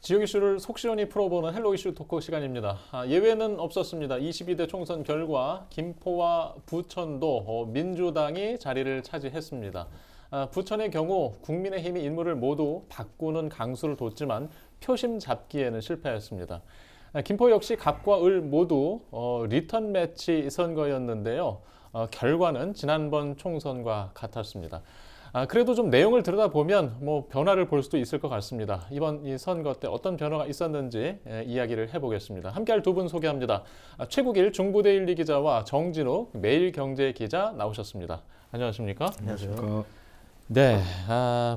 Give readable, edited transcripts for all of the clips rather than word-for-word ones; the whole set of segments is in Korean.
지역 이슈를 속 시원히 풀어보는 헬로 이슈 토크 시간입니다. 예외는 없었습니다. 22대 총선 결과 김포와 부천도 민주당이 자리를 차지했습니다. 부천의 경우 국민의힘이 인물을 모두 바꾸는 강수를 뒀지만 표심 잡기에는 실패했습니다. 김포 역시 갑과 을 모두 리턴 매치 선거였는데요. 결과는 지난번 총선과 같았습니다. 그래도 좀 내용을 들여다보면 변화를 볼 수도 있을 것 같습니다. 이번 이 선거 때 어떤 변화가 있었는지 이야기를 해보겠습니다. 함께할 두 분 소개합니다. 최국일 중부대 1, 2 기자와 정진욱 매일경제 기자 나오셨습니다. 안녕하십니까? 안녕하세요. 네,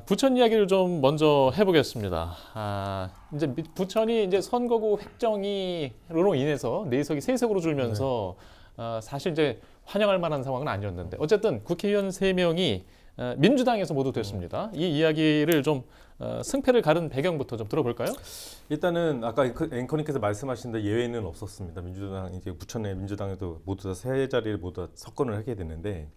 부천 이야기를 좀 먼저 해보겠습니다. 이제 부천이 이제 선거구 획정으로 인해서 4석이 3석으로 줄면서 사실 이제 환영할 만한 상황은 아니었는데 어쨌든 국회의원 3명이 민주당에서 모두 됐습니다. 이 이야기를 좀 승패를 가른 배경부터 좀 들어볼까요? 일단은 아까 앵커님께서 말씀하신 대 예외는 없었습니다. 민주당 이제 부천의 민주당에도 모두 다 세 자리를 모두 다 석권을 하게 됐는데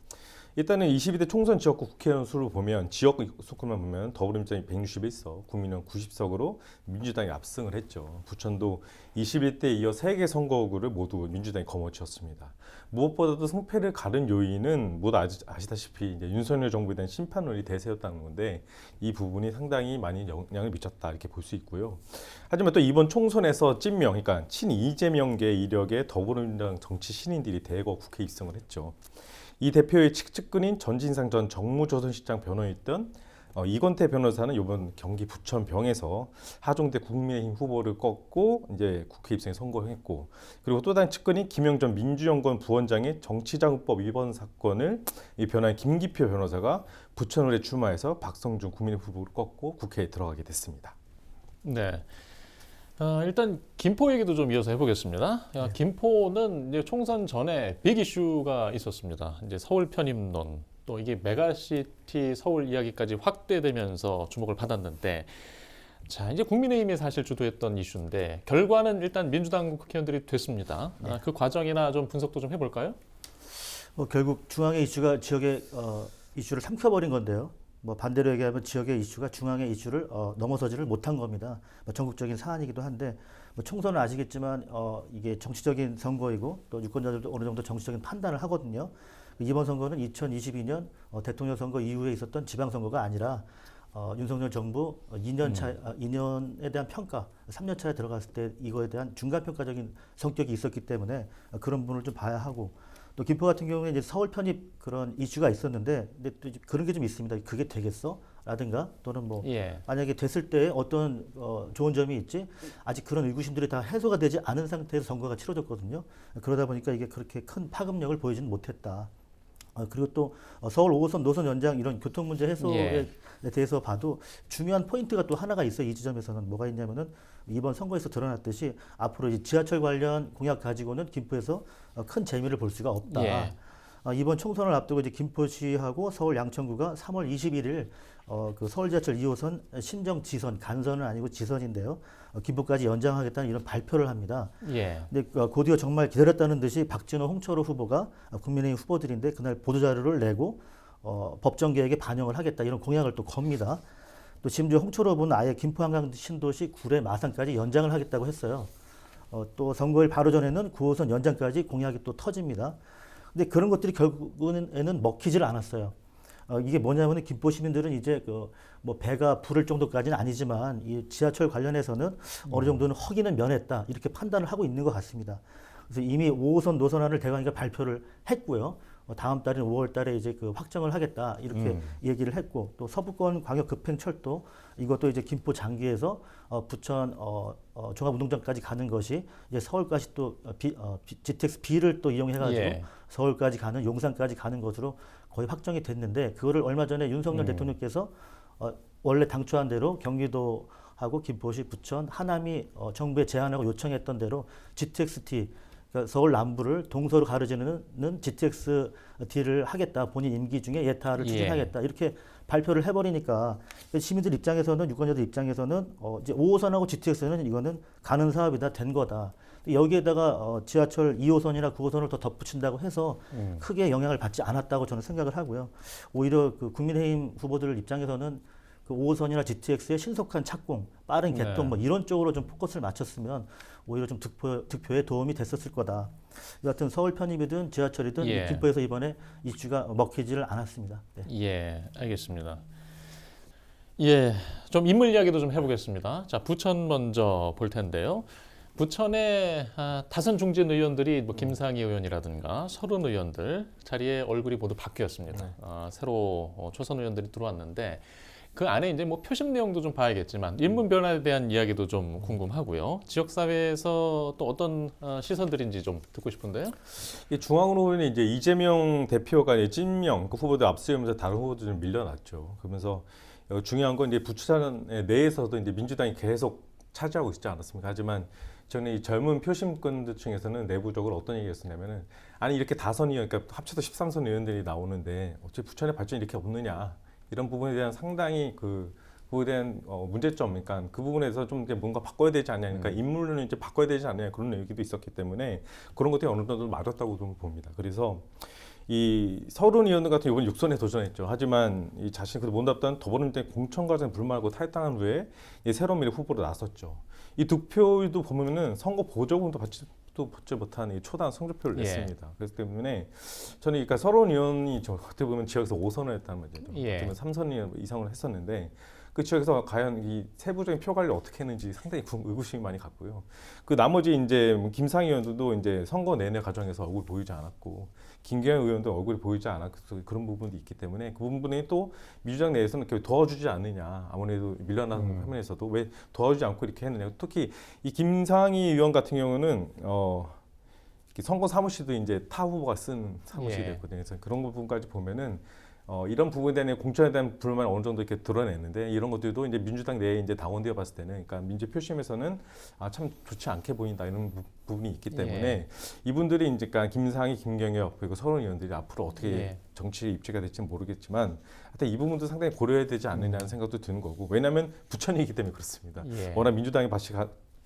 일단은 22대 총선 지역구 국회의원 수를 보면 지역 수만 보면 더불어민주당이 161석, 국민의힘 90석으로 민주당이 압승을 했죠. 부천도 21대에 이어 3개 선거구를 모두 민주당이 거머쥐었습니다. 무엇보다도 승패를 가른 요인은 모두 아시다시피 이제 윤석열 정부에 대한 심판론이 대세였다는 건데 이 부분이 상당히 많이 영향을 미쳤다 이렇게 볼 수 있고요. 하지만 또 이번 총선에서 찐명, 그러니까 친이재명계 이력의 더불어민주당 정치 신인들이 대거 국회에 입성을 했죠. 이 대표의 측근인 전진상 전 정무조선시장 변호였던 이건태 변호사는 이번 경기 부천병에서 하종대 국민의힘 후보를 꺾고 이제 국회 입성에 성공했고, 그리고 또 다른 측근인 김영전 민주연구원 부원장의 정치자금법 위반 사건을 이 변호인 김기표 변호사가 부천을에 출마해서 박성준 국민의힘 후보를 꺾고 국회에 들어가게 됐습니다. 네. 일단 김포 얘기도 좀 이어서 해보겠습니다. 김포는 이제 총선 전에 빅 이슈가 있었습니다. 이제 서울 편입론, 또 이게 메가시티 서울 이야기까지 확대되면서 주목을 받았는데, 자 이제 국민의힘이 사실 주도했던 이슈인데 결과는 일단 민주당 국회의원들이 됐습니다. 네. 그 과정이나 좀 분석도 좀 해볼까요? 결국 중앙의 이슈가 지역의 이슈를 삼켜버린 건데요. 반대로 얘기하면 지역의 이슈가 중앙의 이슈를 넘어서지를 못한 겁니다. 전국적인 사안이기도 한데 총선은 아시겠지만 이게 정치적인 선거이고 또 유권자들도 어느 정도 정치적인 판단을 하거든요. 이번 선거는 2022년 대통령 선거 이후에 있었던 지방선거가 아니라 윤석열 정부 2년에 대한 평가, 3년 차에 들어갔을 때 이거에 대한 중간평가적인 성격이 있었기 때문에 그런 부분을 좀 봐야 하고, 또 김포 같은 경우에 이제 서울 편입 그런 이슈가 있었는데 근데 또 그런 게 좀 있습니다. 그게 되겠어? 라든가 또는 만약에 됐을 때 어떤 좋은 점이 있지? 아직 그런 의구심들이 다 해소가 되지 않은 상태에서 선거가 치러졌거든요. 그러다 보니까 이게 그렇게 큰 파급력을 보이지는 못했다. 그리고 또 서울 5호선 노선 연장 이런 교통 문제 해소에 대해서 봐도 중요한 포인트가 또 하나가 있어요. 이 지점에서는 뭐가 있냐면은 이번 선거에서 드러났듯이 앞으로 이 지하철 관련 공약 가지고는 김포에서 큰 재미를 볼 수가 없다. 이번 총선을 앞두고 이제 김포시하고 서울 양천구가 3월 21일 그 서울 지하철 2호선 신정 지선, 간선은 아니고 지선인데요. 김포까지 연장하겠다는 이런 발표를 합니다. 근데 곧이어 정말 기다렸다는 듯이 박진호, 홍철호 후보가 국민의힘 후보들인데 그날 보도자료를 내고 법정 계획에 반영을 하겠다 이런 공약을 또 겁니다. 또 심지어 홍철호 후보는 아예 김포 한강 신도시 구례 마산까지 연장을 하겠다고 했어요. 또 선거일 바로 전에는 9호선 연장까지 공약이 또 터집니다. 근데 그런 것들이 결국에는 먹히질 않았어요. 이게 뭐냐면은 김포 시민들은 이제 배가 부를 정도까지는 아니지만 이 지하철 관련해서는 어느 정도는 허기는 면했다 이렇게 판단을 하고 있는 것 같습니다. 그래서 이미 5호선 노선안을 대강위가 발표를 했고요. 다음 달인 5월 달에 이제 확정을 하겠다 이렇게 얘기를 했고, 또 서부권 광역 급행철도 이것도 이제 김포 장기에서 부천 종합운동장까지 가는 것이 이제 서울까지 또 GTX B를 또 이용해가지고 서울까지 가는 용산까지 가는 것으로 거의 확정이 됐는데, 그거를 얼마 전에 윤석열 대통령께서 원래 당초한 대로 경기도하고 김포시, 부천, 하남이 정부에 제안하고 요청했던 대로 GTX-T, 그러니까 서울 남부를 동서로 가로지르는 GTX-T를 하겠다. 본인 임기 중에 예타를 추진하겠다. 이렇게 발표를 해버리니까 시민들 입장에서는, 유권자들 입장에서는 이제 5호선하고 GTX는 이거는 가는 사업이다, 된 거다. 여기에다가 지하철 2호선이나 9호선을 더 덧붙인다고 해서 크게 영향을 받지 않았다고 저는 생각을 하고요. 오히려 그 국민의힘 후보들 입장에서는 그 5호선이나 GTX의 신속한 착공, 빠른 개통 네. 뭐 이런 쪽으로 좀 포커스를 맞췄으면 오히려 좀 득표에 도움이 됐었을 거다. 여하튼 서울 편입이든 지하철이든 예. 김포에서 이번에 이슈가 먹히지를 않았습니다. 네. 예, 알겠습니다. 예, 좀 인물 이야기도 좀 해보겠습니다. 자, 부천 먼저 볼 텐데요. 부천의 다선 중진 의원들이 뭐 김상희 의원이라든가 서른 의원들 자리에 얼굴이 모두 바뀌었습니다. 네. 새로 초선 의원들이 들어왔는데 그 안에 이제 뭐 표심 내용도 좀 봐야겠지만 인문 변화에 대한 이야기도 좀 궁금하고요. 지역 사회에서 또 어떤 시선들인지 좀 듣고 싶은데요. 이 중앙으로 보면 이제 이재명 대표가 이제 찐명 그 후보들 앞서면서 다른 후보들 좀 밀려났죠. 그러면서 중요한 건 이제 부천 내에서도 이제 민주당이 계속 차지하고 있지 않았습니까? 하지만 저는 이 젊은 표심권들 중에서는 내부적으로 어떤 얘기가 있었냐면은 아니 이렇게 다선 의원, 그러니까 합쳐서 13선 의원들이 나오는데 어째 부천의 발전이 이렇게 없느냐 이런 부분에 대한 상당히 그 부분에 대한 문제점, 그러니까 그 부분에서 좀 이제 뭔가 바꿔야 되지 않냐, 그러니까 인물을 이제 바꿔야 되지 않냐 그런 얘기도 있었기 때문에 그런 것들이 어느 정도 맞았다고 좀 봅니다. 그래서 이 서른 의원들 같은 이번 6선에 도전했죠. 하지만 이 자신이 그래도 못 답던 더불어민주당 공천 과정 불만하고 탈당한 후에 이 새로운 미래 후보로 나섰죠. 이 득표율도 보면은 선거 보조금도 받지 못한 이 초단 성적표를 예. 냈습니다. 그렇기 때문에 저는 그러니까 서른 의원이 저 어떻게 보면 지역에서 5선을 했단 말이죠. 예. 어떻게 보면 3선 이상을 했었는데 그 지역에서 과연 이 세부적인 표 관리를 어떻게 했는지 상당히 의구심이 많이 갔고요. 그 나머지 이제 김상희 의원도 이제 선거 내내 과정에서 얼굴 보이지 않았고 김경현 의원도 얼굴이 보이지 않았고 그런 부분도 있기 때문에 그 부분이 또 민주당 내에서는 이렇게 도와주지 않느냐, 아무래도 밀려나는 화면에서도 왜 도와주지 않고 이렇게 했느냐. 특히 이 김상희 의원 같은 경우는 선거 사무실도 이제 타 후보가 쓴 사무실이었거든요. 그래서 그런 부분까지 보면은 이런 부분에 대한 공천에 대한 불만을 어느 정도 이렇게 드러냈는데 이런 것들도 이제 민주당 내에 이제 당원되어 봤을 때는, 그러니까 민주 표심에서는 참 좋지 않게 보인다 이런 부분이 있기 때문에 예. 이분들이 이제 그러니까 김상희, 김경엽 그리고 서른 의원들이 앞으로 어떻게 예. 정치에 입지가 될지는 모르겠지만 하여튼 이 부분도 상당히 고려해야 되지 않느냐는 생각도 드는 거고, 왜냐하면 부천이기 때문에 그렇습니다. 예. 워낙 민주당의 밭이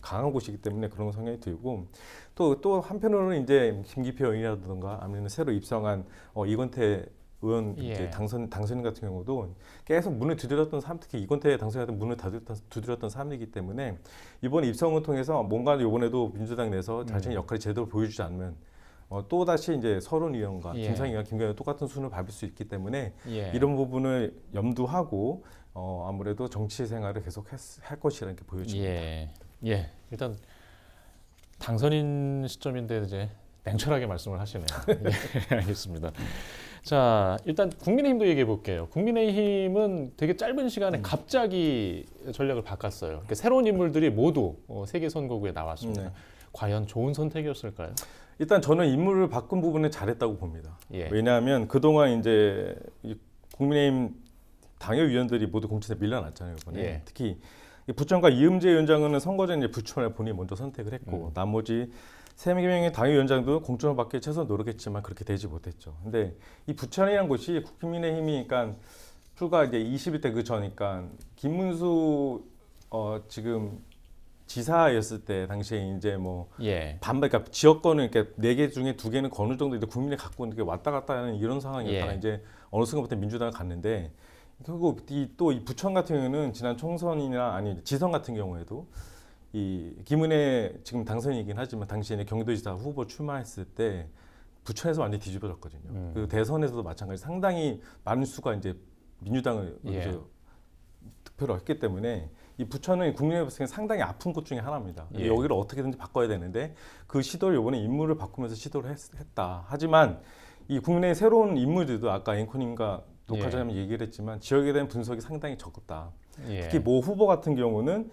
강한 곳이기 때문에 그런 생각이 들고 또 한편으로는 이제 김기표 의원이라든가 아니면 새로 입성한 이건태 의원 예. 이제 당선인 같은 경우도 계속 문을 두드렸던 사람, 특히 이건태 당선인한테 문을 두드렸던 사람이기 때문에 이번 입성을 통해서 뭔가 이번에도 민주당 내에서 자신의 역할을 제대로 보여주지 않으면 또 다시 이제 서른 의원과 예. 김상희 의원, 김경현 똑같은 수준을 밟을 수 있기 때문에 예. 이런 부분을 염두하고 아무래도 정치 생활을 계속 할 것이라는 게 보여집니다. 예. 예. 일단 당선인 시점인데 이제 냉철하게 말씀을 하시네요. 예, 알겠습니다. 자, 일단 국민의힘도 얘기해 볼게요. 국민의힘은 되게 짧은 시간에 갑자기 전략을 바꿨어요. 그러니까 새로운 인물들이 모두 세계 선거구에 나왔습니다. 네. 과연 좋은 선택이었을까요? 일단 저는 인물을 바꾼 부분은 잘했다고 봅니다. 예. 왜냐하면 그동안 이제 이 국민의힘 당협위원들이 모두 공천에 밀려났잖아요. 이번에. 예. 특히 이 부천과 이음재 위원장은 선거 전에 부천을 본인이 먼저 선택을 했고 나머지 3명의 당협위원장도 공천을 받기 최선 노력했지만 그렇게 되지 못했죠. 근데 이 부천이라는 곳이 국민의힘이 그러니까 불과 이제 21대 그 전이니까 김문수 지금 지사였을 때 당시에 이제 뭐 예. 반발, 그러니까 지역권은 이렇게 4개 중에 2개는 어느 정도 이제 국민이 갖고 있는 게 왔다 갔다 하는 이런 상황이었다가 예. 이제 어느 순간부터 민주당을 갔는데 결국 또 이 부천 같은 경우는 지난 총선이나 아니 지선 같은 경우에도 이 김은혜 지금 당선이긴 하지만 당시에 경기도지사 후보 출마했을 때 부천에서 완전히 뒤집어졌거든요. 그 대선에서도 마찬가지 상당히 많은 수가 이제 민주당을 예. 여기서 득표를 했기 때문에 이 부천은 국민의 봤을 때 상당히 아픈 곳 중에 하나입니다. 예. 여기를 어떻게든지 바꿔야 되는데 그 시도를 이번에 인물을 바꾸면서 시도를 했다. 하지만 이 국내의 새로운 인물들도 아까 앵커님과 녹화 전에 얘기를 했지만 지역에 대한 분석이 상당히 적었다. 예. 특히 모 후보 같은 경우는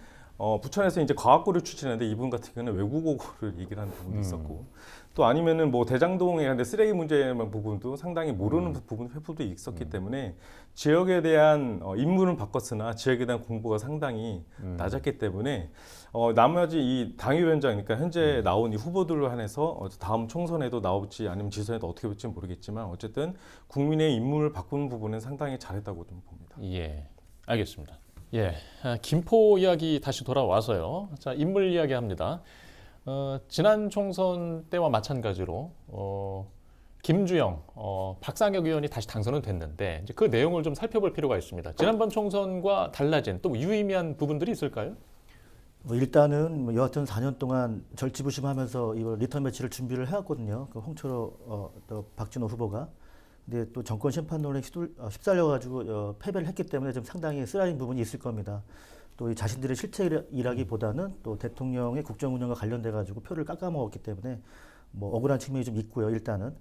부천에서 이제 과학고를 추진하는데 이분 같은 경우는 외국어를 얘기를 하는 부분도 있었고 또 아니면은 뭐 대장동에 관한 쓰레기 문제 부분도 상당히 모르는 부분 회부도 있었기 때문에 지역에 대한 인물은 바꿨으나 지역에 대한 공부가 상당히 낮았기 때문에 나머지 이 당협위원장, 그러니까 현재 나온 이 후보들로 한해서 다음 총선에도 나올지 아니면 지선에도 어떻게 될지 모르겠지만 어쨌든 국민의 인물을 바꾸는 부분은 상당히 잘했다고 좀 봅니다. 예. 알겠습니다. 예, 김포 이야기 다시 돌아와서요. 자, 인물 이야기 합니다. 지난 총선 때와 마찬가지로 김주영, 박상혁 의원이 다시 당선은 됐는데 이제 그 내용을 좀 살펴볼 필요가 있습니다. 지난번 총선과 달라진 또 유의미한 부분들이 있을까요? 뭐 일단은 뭐 여하튼 4년 동안 절치부심하면서 이걸 리턴 매치를 준비를 해왔거든요. 그 홍철호 또 박진호 후보가. 근데 또 정권 심판론에 휩쓸려가지고 패배를 했기 때문에 좀 상당히 쓰라린 부분이 있을 겁니다. 또 이 자신들의 실책이라기보다는 또 대통령의 국정 운영과 관련돼가지고 표를 깎아먹었기 때문에 뭐 억울한 측면이 좀 있고요. 일단은.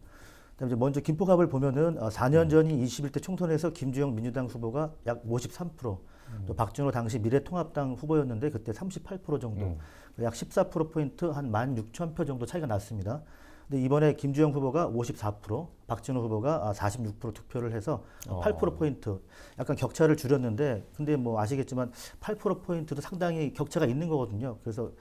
그다음에 이제 먼저 김포갑을 보면은 4년 전인 21대 총선에서 김주영 민주당 후보가 약 53%, 또 박준호 당시 미래통합당 후보였는데 그때 38% 정도, 약 14%포인트 한 16,000표 정도 차이가 났습니다. 근데 이번에 김주영 후보가 54%, 박준호 후보가 46% 득표를 해서 8%포인트, 약간 격차를 줄였는데, 근데 뭐 아시겠지만 8%포인트도 상당히 격차가 있는 거거든요. 그래서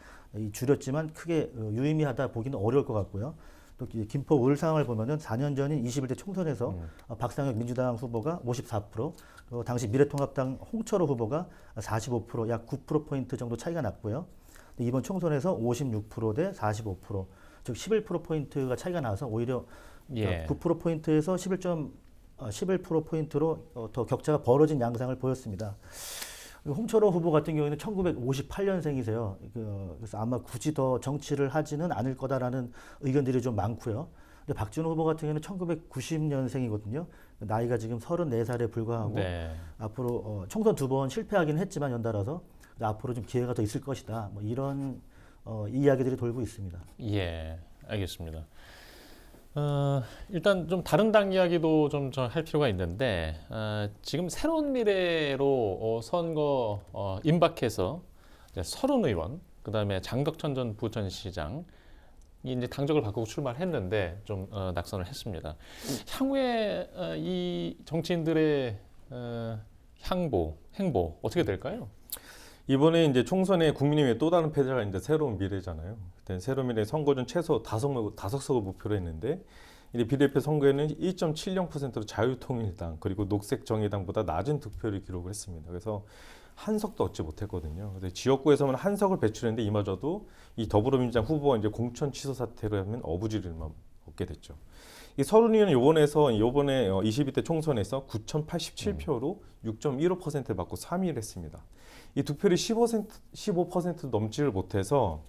줄였지만 크게 유의미하다 보기는 어려울 것 같고요. 또 김포 을 상황을 보면은 4년 전인 21대 총선에서 박상혁 민주당 후보가 54%, 또 당시 미래통합당 홍철호 후보가 45%, 약 9%포인트 정도 차이가 났고요. 근데 이번 총선에서 56%대 45%, 즉 11%포인트가 차이가 나서 오히려 9%포인트에서 11%포인트로 더 격차가 벌어진 양상을 보였습니다. 홍철호 후보 같은 경우에는 1958년생이세요. 그래서 아마 굳이 더 정치를 하지는 않을 거다라는 의견들이 좀 많고요. 근데 박준호 후보 같은 경우는 1990년생이거든요. 나이가 지금 34살에 불과하고 앞으로 총선 2번 실패하긴 했지만 연달아서 앞으로 좀 기회가 더 있을 것이다. 뭐 이런 이야기들이 돌고 있습니다. 예, 알겠습니다. 일단 좀 다른 당 이야기도 좀 할 필요가 있는데 지금 새로운 미래로 선거 임박해서 이제 서른 의원, 그다음에 장덕천 전 부천시장 이제 당적을 바꾸고 출마했는데 좀 낙선을 했습니다. 향후에 이 정치인들의 행보 어떻게 될까요? 이번에 이제 총선에 국민의힘의 또 다른 패자가 이제 새로운 미래잖아요. 그때 새로운 미래 선거는 최소 5석을 목표로 했는데 이제 비례표 선거에는 1.70%로 자유통일당 그리고 녹색정의당보다 낮은 득표를 기록을 했습니다. 그래서 한 석도 얻지 못했거든요. 그래서 지역구에서는 한 석을 배출했는데 이마저도 이 더불어민주당 후보가 이제 공천 취소 사태로 하면 어부지리만 얻게 됐죠. 이 서른위원은 요번에 22대 총선에서 9,087표로 6.15%를 받고 3위를 했습니다. 이 득표율이 15% 넘지를 못해서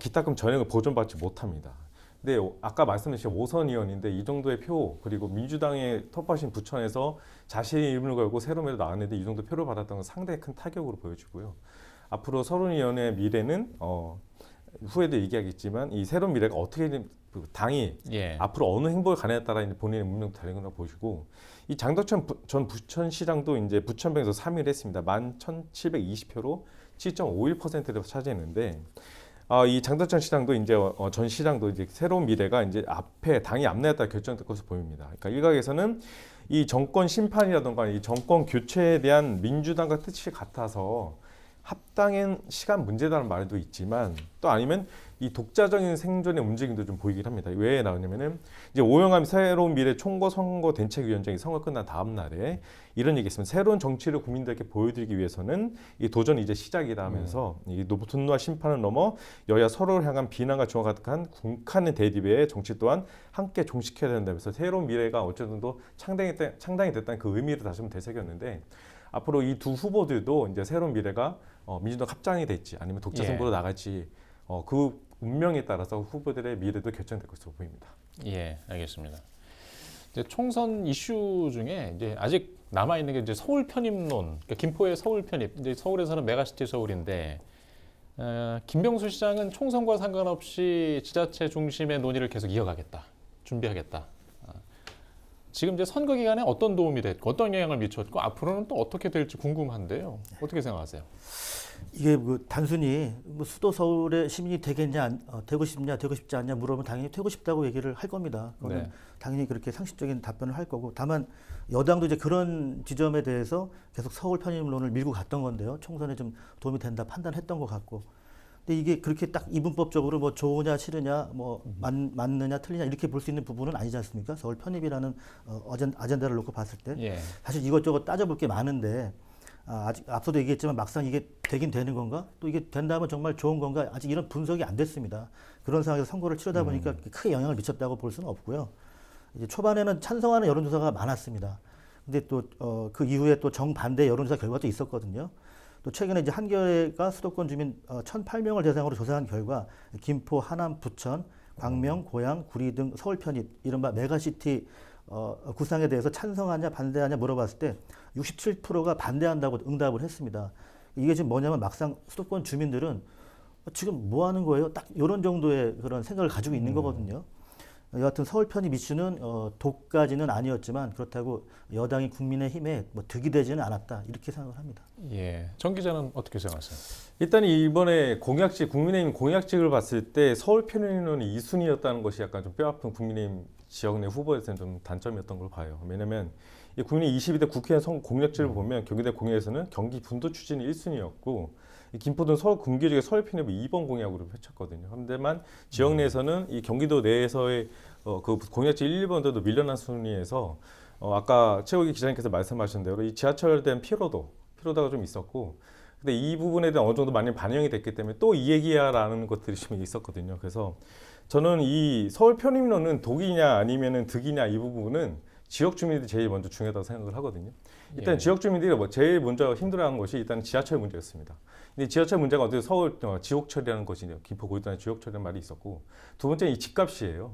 기탁금 전액을 보존받지 못합니다. 근데 아까 말씀드린 5선 의원인데 이 정도의 표 그리고 민주당의 텃밭인 부천에서 자신의 이름을 걸고 새로미로 나왔는데 이 정도 표를 받았던 건 상당히 큰 타격으로 보여지고요. 앞으로 서른 의원의 미래는 후에도 얘기하겠지만 이 새로운 미래가 어떻게 당이 앞으로 어느 행보를 가냐에 따라 이제 본인의 운명도 달린 거라고 보시고 이 장덕천 전 부천시장도 이제 부천병에서 3위를 했습니다. 11,720표로 7.51%를 차지했는데 이 장덕천 시장도 이제 전 시장도 이제 새로운 미래가 이제 앞에 당이 앞내에 따라 결정될 것으로 보입니다. 그러니까 일각에서는 이 정권 심판이라던가 이 정권 교체에 대한 민주당과 뜻이 같아서 합당한 시간 문제다는 말도 있지만 또 아니면 이 독자적인 생존의 움직임도 좀 보이긴 합니다. 왜 나오냐면은 이제 오영남 새로운 미래 총괄선거대책위원장이 선거 끝난 다음 날에 이런 얘기했습니다. 새로운 정치를 국민들에게 보여드리기 위해서는 이 도전이 이제 시작이다 하면서 이 분노와 심판을 넘어 여야 서로를 향한 비난과 조화 가득한 궁칸의 대립의 정치 또한 함께 종식해야 된다면서 새로운 미래가 어쨌든 또 창당이 됐다는 그 의미를 다시 한번 되새겼는데 앞으로 이 두 후보들도 이제 새로운 미래가 민주당 합장이 될지 아니면 독자 승부로 나갈지 그 운명에 따라서 후보들의 미래도 결정될 것으로 보입니다. 예, 알겠습니다. 이제 총선 이슈 중에 이제 아직 남아 있는 게 이제 서울 편입론, 그러니까 김포의 서울 편입. 이제 서울에서는 메가시티 서울인데 김병수 시장은 총선과 상관없이 지자체 중심의 논의를 계속 이어가겠다, 준비하겠다. 지금 이제 선거 기간에 어떤 도움이 됐고 어떤 영향을 미쳤고 앞으로는 또 어떻게 될지 궁금한데요. 어떻게 생각하세요? 이게 단순히 수도 서울의 시민이 되겠냐, 되고 싶냐, 되고 싶지 않냐 물어보면 당연히 되고 싶다고 얘기를 할 겁니다. 그거는 당연히 그렇게 상식적인 답변을 할 거고, 다만 여당도 이제 그런 지점에 대해서 계속 서울 편입론을 밀고 갔던 건데요. 총선에 좀 도움이 된다 판단했던 것 같고. 근데 이게 그렇게 딱 이분법적으로 뭐 좋으냐 싫으냐 뭐 맞느냐 틀리냐 이렇게 볼 수 있는 부분은 아니지 않습니까? 서울 편입이라는 아젠다를 놓고 봤을 때 사실 이것저것 따져볼 게 많은데 아직 앞서도 얘기했지만 막상 이게 되긴 되는 건가? 또 이게 된다면 정말 좋은 건가? 아직 이런 분석이 안 됐습니다. 그런 상황에서 선거를 치르다 보니까 크게 영향을 미쳤다고 볼 수는 없고요. 이제 초반에는 찬성하는 여론조사가 많았습니다. 근데 또 그 이후에 또 정반대 여론조사 결과도 있었거든요. 또 최근에 이제 한겨레가 수도권 주민 1,008명을 대상으로 조사한 결과 김포, 하남, 부천, 광명, 고양, 구리 등 서울 편입 이른바 메가시티 구상에 대해서 찬성하냐 반대하냐 물어봤을 때 67%가 반대한다고 응답을 했습니다. 이게 지금 뭐냐면 막상 수도권 주민들은 지금 뭐 하는 거예요? 딱 이런 정도의 그런 생각을 가지고 있는 거거든요. 여하튼 서울 편입 이슈는 독까지는 아니었지만 그렇다고 여당이 국민의힘에 뭐 득이 되지는 않았다 이렇게 생각을 합니다. 예, 정 기자는 어떻게 생각하세요? 일단 이번에 공약직 국민의힘 공약직을 봤을 때 서울 편입론이 2순위였다는 것이 약간 좀 뼈아픈 국민의힘 지역 내 후보에서는 좀 단점이었던 걸 봐요. 왜냐하면 이 국민의 22대 국회의원 공약직을 보면 경기대 공약에서는 경기 분도 추진이 1순위였고 김포 등 서울 금기 지역의 서울 편입을 2번 공약으로 펼쳤거든요. 그런데만 지역 내에서는 이 경기도 내에서의 그 공약지 1, 2번들도 밀려난 순위에서 아까 최욱기 기자님께서 말씀하신 대로 이 지하철에 대한 피로도가 좀 있었고, 근데 이 부분에 대한 어느 정도 많이 반영이 됐기 때문에 또 이 얘기야라는 것들이 좀 있었거든요. 그래서 저는 이 서울 편입론은 독이냐 아니면은 득이냐 이 부분은 지역 주민들이 제일 먼저 중요하다고 생각을 하거든요. 일단 예. 지역 주민들이 뭐 제일 먼저 힘들어하는 것이 일단 지하철 문제였습니다. 근데 지하철 문제가 어떻게 서울 지옥철이라는 것이냐, 김포 고속도로 지옥철이라는 말이 있었고, 두 번째는 이 집값이에요.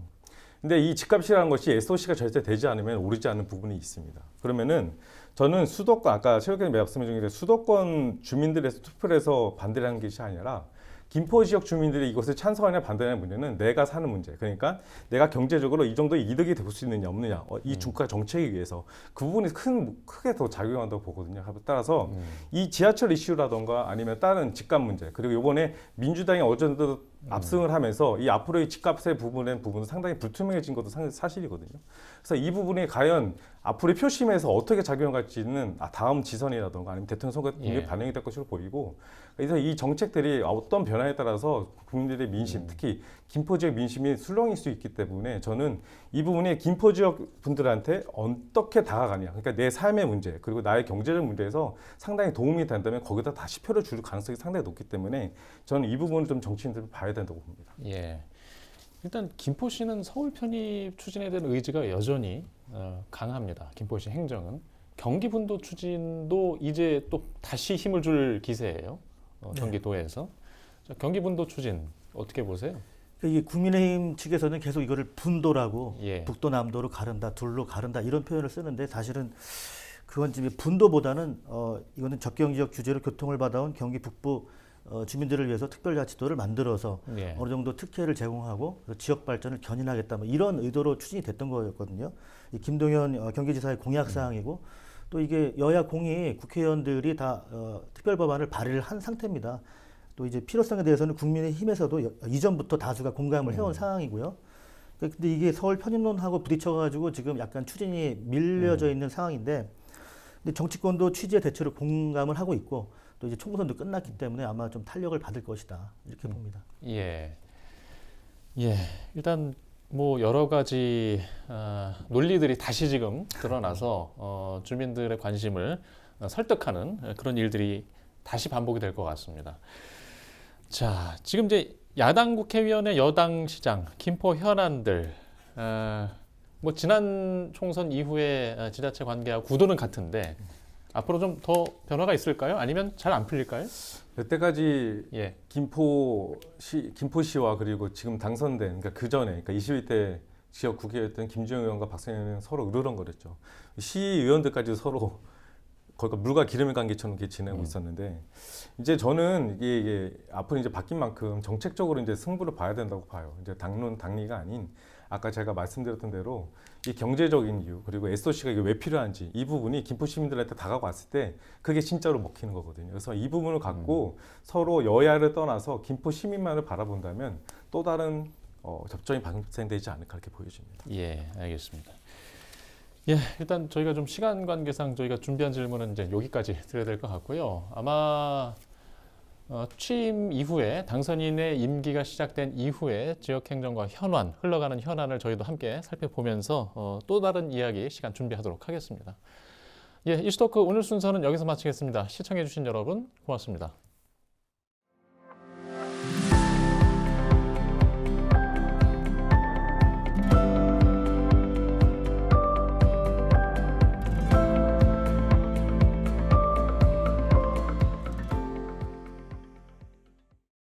근데 이 집값이라는 것이 SOC가 절대되지 않으면 오르지 않는 부분이 있습니다. 그러면은 저는 수도권 아까 최욱기 말씀해 주신 게 수도권 주민들에서 투표를 해서 반대를 하는 것이 아니라 김포 지역 주민들이 이것을 찬성하냐 반대하냐 문제는 내가 사는 문제. 그러니까 내가 경제적으로 이 정도 이득이 될 수 있느냐 없느냐. 이 주가 정책에 의해서 그 부분이 크게 더 작용한다고 보거든요. 따라서 이 지하철 이슈라던가 아니면 다른 집값 문제 그리고 이번에 민주당이 어제도 압승을 하면서 이 앞으로의 집값의 부분은 상당히 불투명해진 것도 사실이거든요. 그래서 이 부분이 과연 앞으로의 표심에서 어떻게 작용할지는 다음 지선이라던가 아니면 대통령 선거에 분명히 반영이 될 것으로 보이고, 그래서 이 정책들이 어떤 변화에 따라서 국민들의 민심, 특히 김포 지역 민심이 술렁일 수 있기 때문에 저는 이 부분이 김포 지역 분들한테 어떻게 다가가냐, 그러니까 내 삶의 문제 그리고 나의 경제적 문제에서 상당히 도움이 된다면 거기다 다시 표를 줄 가능성이 상당히 높기 때문에 저는 이 부분을 좀 정치인들이 봐야 된다고 봅니다. 예. 일단 김포시는 서울 편입 추진에 대한 의지가 여전히 강합니다. 김포시 행정은 경기 분도 추진도 이제 또 다시 힘을 줄 기세예요. 경기도에서 자, 경기 분도 추진 어떻게 보세요? 이게 국민의힘 측에서는 계속 이거를 분도라고 예. 북도 남도로 가른다, 둘로 가른다 이런 표현을 쓰는데 사실은 그건 지금 분도보다는 이거는 접경 지역 규제로 교통을 받아온 경기 북부 주민들을 위해서 특별자치도를 만들어서 예. 어느 정도 특혜를 제공하고 지역 발전을 견인하겠다 뭐 이런 의도로 추진이 됐던 거였거든요. 이 김동연 경기지사의 공약 사항이고 또 이게 여야 공이 국회의원들이 다 특별법안을 발의를 한 상태입니다. 또 이제 필요성에 대해서는 국민의힘에서도 이전부터 다수가 공감을 해온 사항이고요. 근데 이게 서울 편입론하고 부딪혀가지고 지금 약간 추진이 밀려져 있는 상황인데, 근데 정치권도 취지에 대체로 공감을 하고 있고 또 이제 총선도 끝났기 때문에 아마 좀 탄력을 받을 것이다 이렇게 봅니다. 예. 예. 일단 뭐 여러 가지 논리들이 다시 지금 드러나서 주민들의 관심을 설득하는 그런 일들이 다시 반복이 될 것 같습니다. 자, 지금 이제 야당 국회의원의 여당 시장 김포 현안들 뭐 지난 총선 이후에 지자체 관계와 구도는 같은데 앞으로 좀 더 변화가 있을까요? 아니면 잘 안 풀릴까요? 여태까지 예. 김포시와 그리고 지금 당선된 그러니까 그 전에 그러니까 21대 지역 국회의원이었던 김주영 의원과 박성현 의원은 서로 으르렁거렸죠. 시의원들까지 서로 거의 물과 기름의 관계처럼 이렇게 지내고 있었는데 이제 저는 이게 앞으로 이제 바뀐 만큼 정책적으로 이제 승부를 봐야 된다고 봐요. 이제 당론 당리가 아닌 아까 제가 말씀드렸던 대로 이 경제적인 이유 그리고 SOC가 이게 왜 필요한지 이 부분이 김포 시민들한테 다가왔을 때 그게 진짜로 먹히는 거거든요. 그래서 이 부분을 갖고 서로 여야를 떠나서 김포 시민만을 바라본다면 또 다른 접점이 발생되지 않을까 이렇게 보여집니다. 예, 알겠습니다. 예, 일단 저희가 좀 시간 관계상 저희가 준비한 질문은 이제 여기까지 드려야 될 것 같고요. 아마 취임 이후에 당선인의 임기가 시작된 이후에 지역 행정과 현안, 흘러가는 현안을 저희도 함께 살펴보면서 또 다른 이야기 시간 준비하도록 하겠습니다. 예, 이슈토크 오늘 순서는 여기서 마치겠습니다. 시청해주신 여러분 고맙습니다.